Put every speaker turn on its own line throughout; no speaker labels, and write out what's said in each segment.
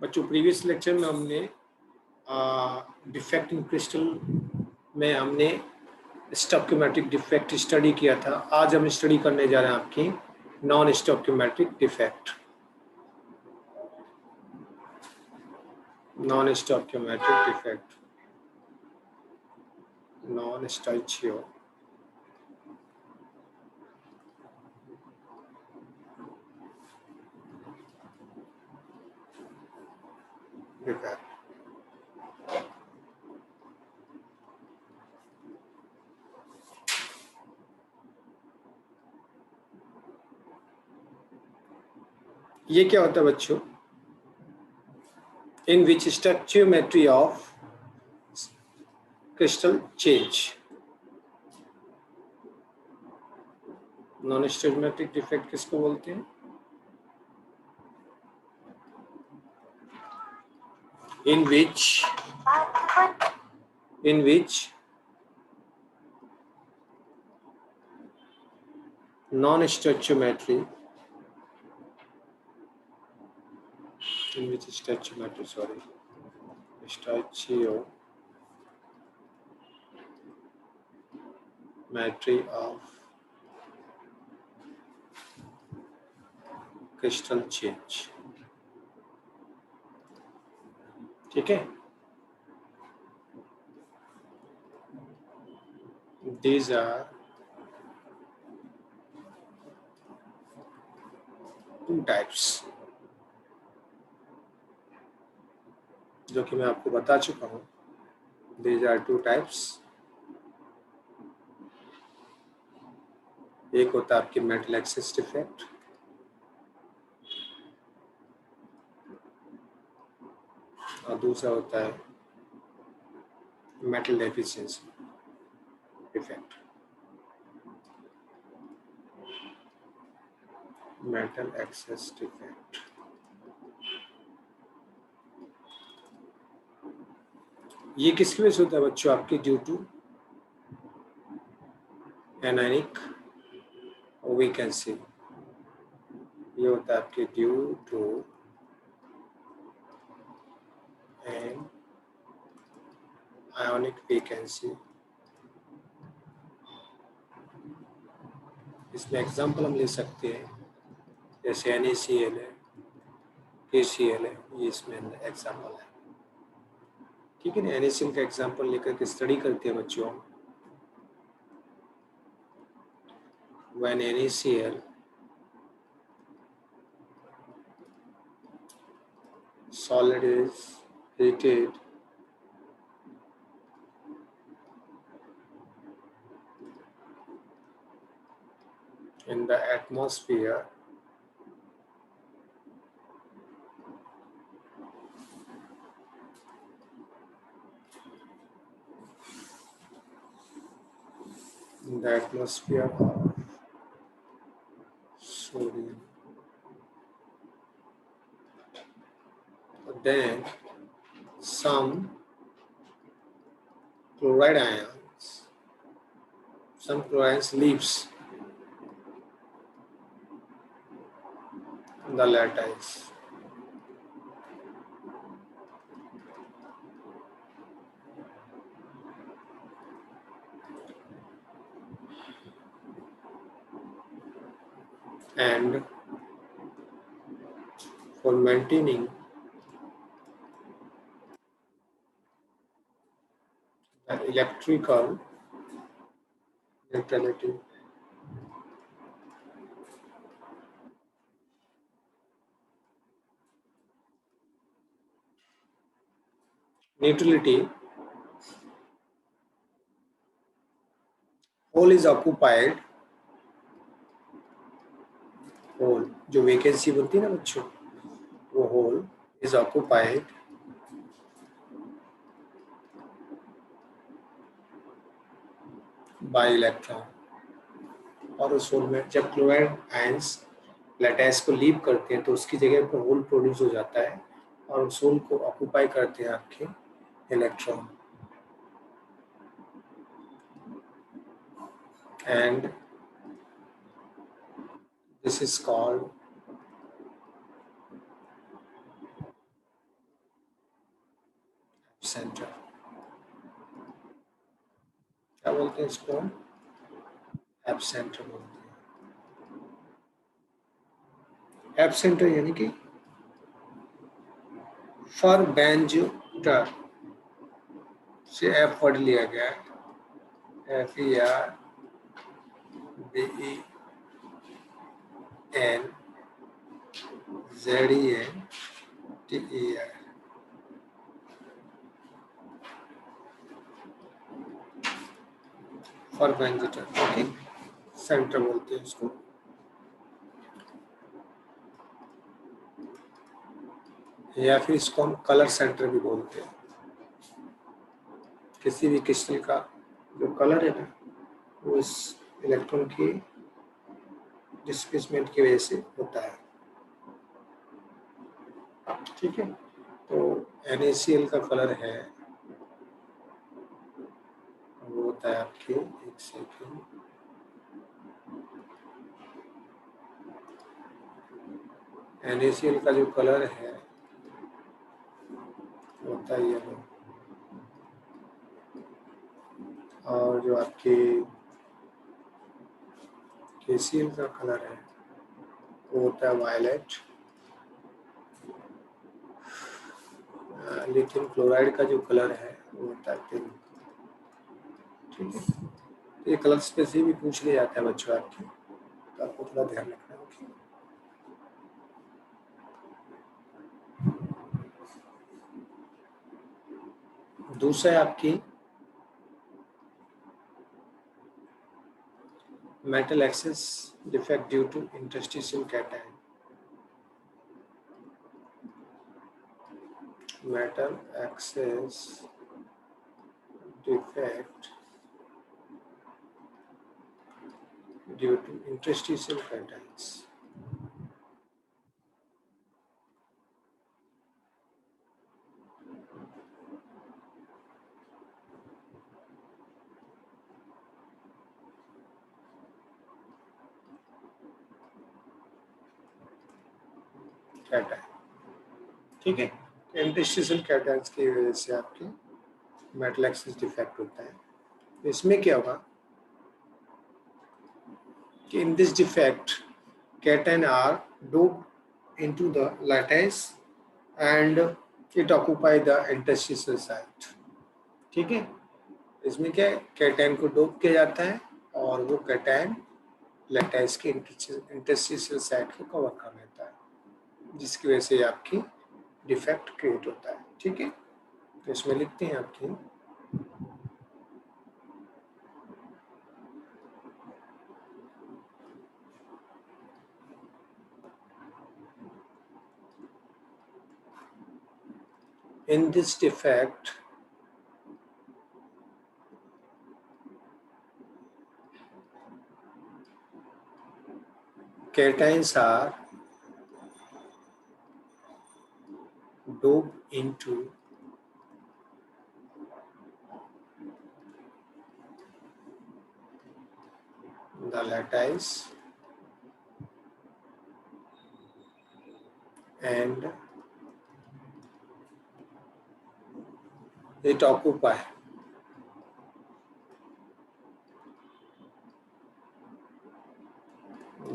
बच्चों previous lecture में हमने डिफेक्ट इन क्रिस्टल में हमने स्टोइकोमेट्रिक डिफेक्ट स्टडी किया था। आज हम स्टडी करने जा रहे हैं आपकी non stoichiometric defect. Non stoichiometric defect, non stoichio defect. ये क्या होता है बच्चों? In which stoichiometry of crystal change. Non stoichiometric defect किसको बोलते हैं? in which non-stoichiometry stoichiometry of crystal change। ठीक है, these are two types जो कि मैं आपको बता चुका हूँ। These are two types। एक होता है आपकी मेटल एक्सेस डिफेक्ट, और दूसरा होता है metal deficiency defect. Metal access defect ये किसकी वजह से होता है बच्चों? आपकी ड्यू टू एनायनिक वेकेंसी। ये होता है आपके due to an ionic vacancy. इसमें एग्जांपल हम ले सकते हैं, जैसे NaCl है, KCl है, ये इसमें एग्जांपल है। ठीक है ना, NaCl का एग्जांपल लेकर के स्टडी करते हैं बच्चों। When NaCl solid is heated, in the atmosphere, in the atmosphere of sodium, then some chloride ions, some chlorides leaves the lattice, and for maintaining the electrical neutrality, hole is occupied, hole जो vacancy बनती है ना बच्चों, वो hole is occupied by electron। और उस whole में जब क्लोराइड आयंस लैटिस को लीव करते हैं तो उसकी जगह पर होल प्रोड्यूस हो जाता है, और उस होल को ऑक्यूपाई करते हैं आपके electron. And this is called centre, क्या बोलते हैं इसको? एप सेंटर बोलते हैं। एप सेंटर यानी कि फॉर बेंजूटर से एफ वर्ड लिया गया है, FERBENZENTER, फॉर बेंजूटर, ओके, सेंटर बोलते हैं इसको। या फिर इसको हम कलर सेंटर भी बोलते हैं। किसी भी क्रिस्टल का जो कलर है ना, वो इस इलेक्ट्रॉन की डिस्प्लेसमेंट की वजह से होता है, ठीक है। तो NaCl का कलर है, वो होता है आपके, एक सेकेंड, NaCl का जो कलर है होता है येलो, और जो आपके KCl का कलर है वो होता है वायलेट। लिथियम क्लोराइड का जो कलर है वो होता है पिंक, ठीक है। ये कलर पे से भी पूछ लिया जाता है बच्चों आपके, तो आपको थोड़ा ध्यान रखना है, ओके। दूसरा है आपकी metal access defect due to interstitial cation, metal access defect due to interstitial cations। Cation, ठीक है। इंटरस्टिशियल कैटायंस की वजह से आपके मेटल एक्सेस डिफेक्ट होता है। तो इसमें क्या होगा कि in this defect cation are doped into the lattice and it occupy the interstitial site, ठीक है। इसमें क्या है, कैटायन को डोप किया जाता है और वो कैटायन लैटिस के इंटरस्टिशियल साइट को कवर कर लेता है, जिसकी वजह से आपकी डिफेक्ट क्रिएट होता है, ठीक है। तो इसमें लिखते हैं आपकी इन this defect cations are doped into the lattice and it occupy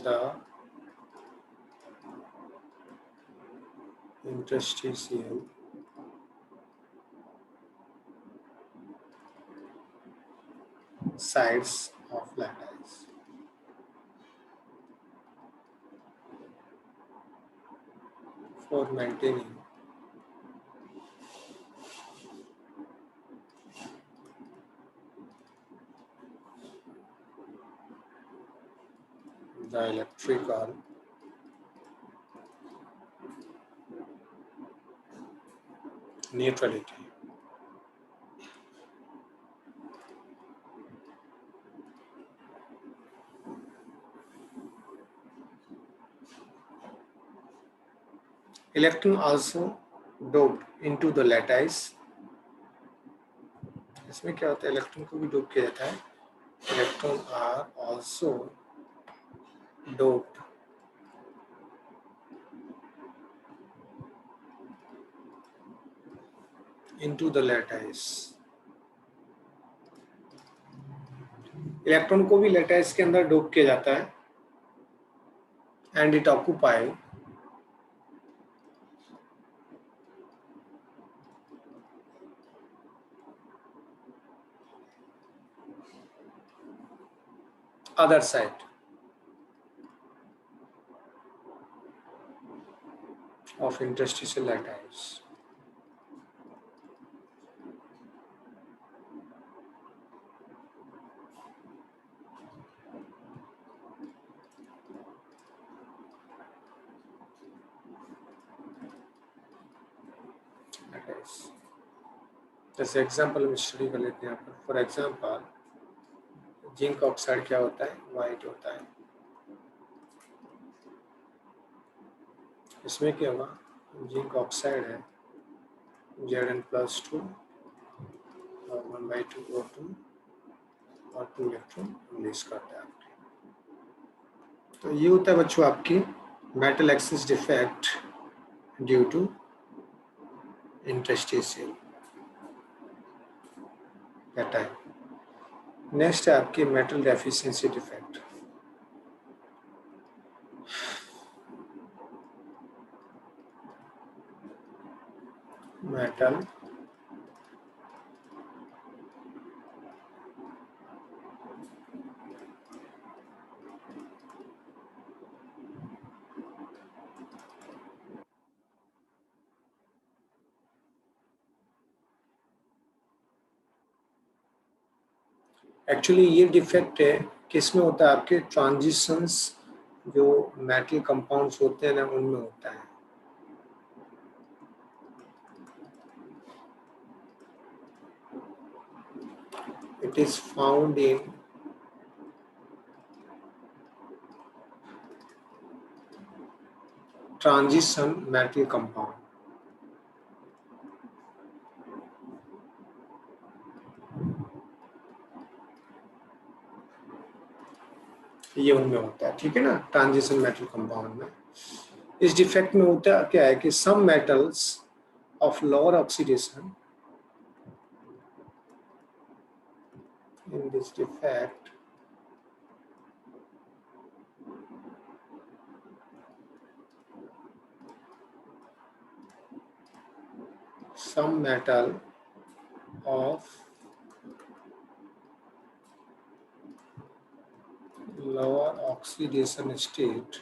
the interstitial sides of lattice for maintaining the electrical neutrality। Electron also doped into the lattice, इसमें क्या होता है, इलेक्ट्रॉन को भी डोप किया जाता है। Electron are also doped into the lattice. Electron को भी लैटिस के अंदर डोप किया जाता है and it occupy other side of interstitial lattice. Lattice. जैसे एग्जाम्पल में स्टडी कर लेते हैं यहाँ पर. फॉर एग्जाम्पल जिंक ऑक्साइड क्या होता है? वाइट होता है. इसमें क्या होगा? जिंक ऑक्साइड है Zn+2 और 1/2 O2 और 2 इलेक्ट्रॉन रिलीज करता है आपके. तो ये होता है बच्चों आपकी metal excess defect due to interstitial cation. Next है आपकी metal deficiency defect. Metal actually ये डिफेक्ट है किसमें होता है? आपके ट्रांजिशंस जो मेटल कंपाउंड्स होते हैं ना उनमें होता है. It is found in transition metal compound. ये उनमें होता है, ठीक है ना, ट्रांजिशन मेटल कंपाउंड में. इस डिफेक्ट में होता क्या है कि some metals of lower oxidation in this defect some metal of lower oxidation state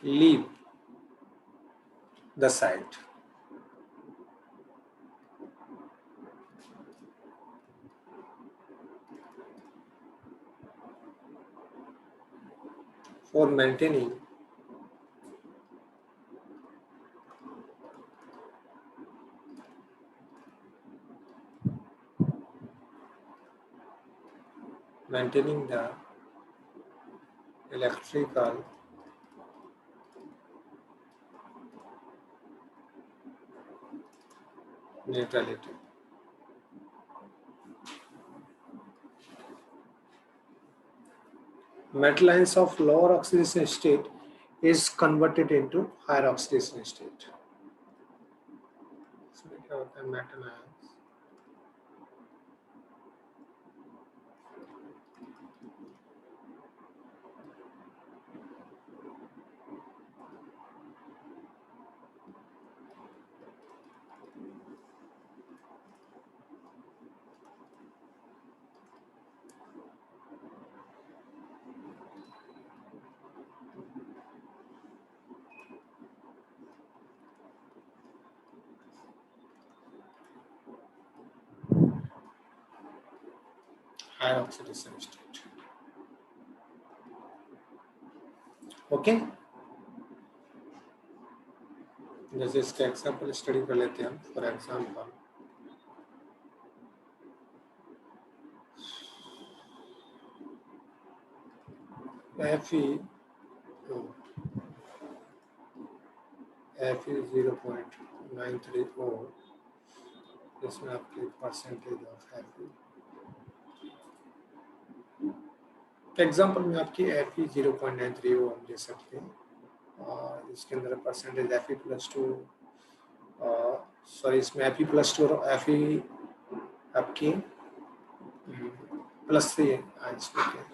leave the site. For maintaining the electrical neutrality. Metal ions of lower oxidation state is converted into higher oxidation state. इसमें क्या होता है? Metal ions higher oxidation state. Okay, जैसे इसका example study कर लेते हैं हम. फॉर एग्जाम्पल Fe 0.930, इसमें आपकी परसेंटेज ऑफ Fe एग्जाम्पल में आपकी FE 0.93 वो हम ले सकते हैं, और इसके अंदर परसेंटेज FE +2, सॉरी इसमें FE +2 और FE आपकी +3 है।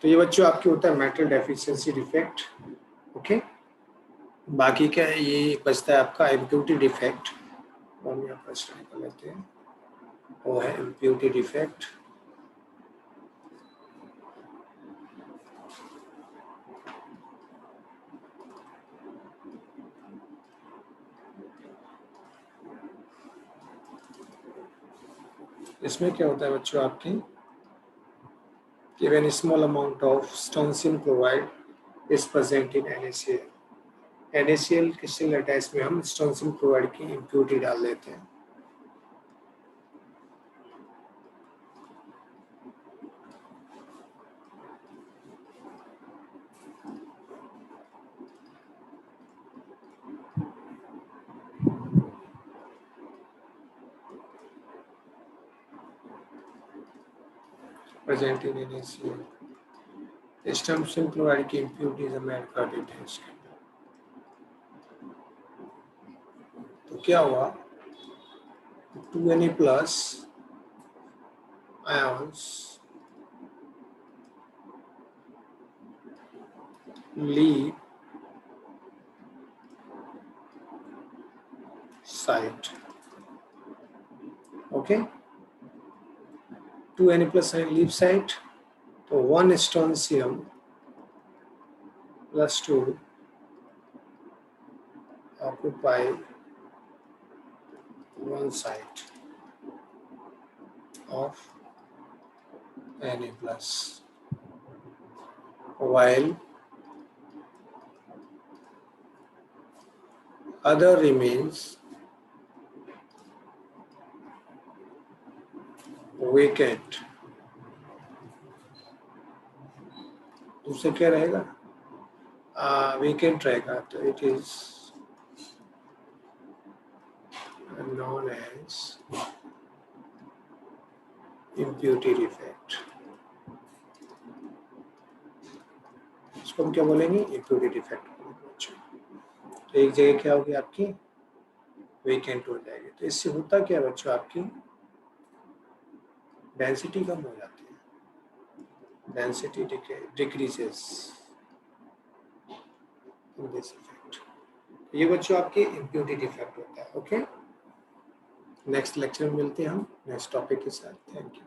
तो ये बच्चों आपके होता है मेटल डेफिशिएंसी डिफेक्ट। ओके, बाकी क्या है, ये बचता है आपका इम्प्योरिटी डिफेक्ट, और हम यहाँ पर स्टार्ट कर लेते हैं, वो है इम्प्योरिटी डिफेक्ट। इसमें क्या होता है बच्चों आपकी, कि when small amount of strontium chloride is present in NaCl, NaCl crystal lattice में हम स्टोनसिल क्लोराइड की इम्प्योरिटी डाल देते हैं। Present in NaCl, strontium chloride की इम्प्योरिटीज हम ऐड कर देते हैं इसके अंदर। तो क्या हुआ, 2Na plus ions leave site. Okay, 2Na plus ion leave site, तो 1 strontium plus 2 occupy one site of Na plus, while other remains vacant। दूसरा क्या रहेगा, vacant रहेगा, तो it is known as impurity defect। इसको हम क्या बोलेंगे, impurity defect। तो एक जगह क्या होगी आपकी, वेकेंट हो जाएगी। तो इससे होता क्या है बच्चों, आपकी डेंसिटी कम हो जाती है, density decreases in this effect. ये बच्चों आपके इम्प्योरिटी डिफेक्ट होता है। ओके, नेक्स्ट लेक्चर में मिलते हैं हम नेक्स्ट टॉपिक के साथ। Thank you.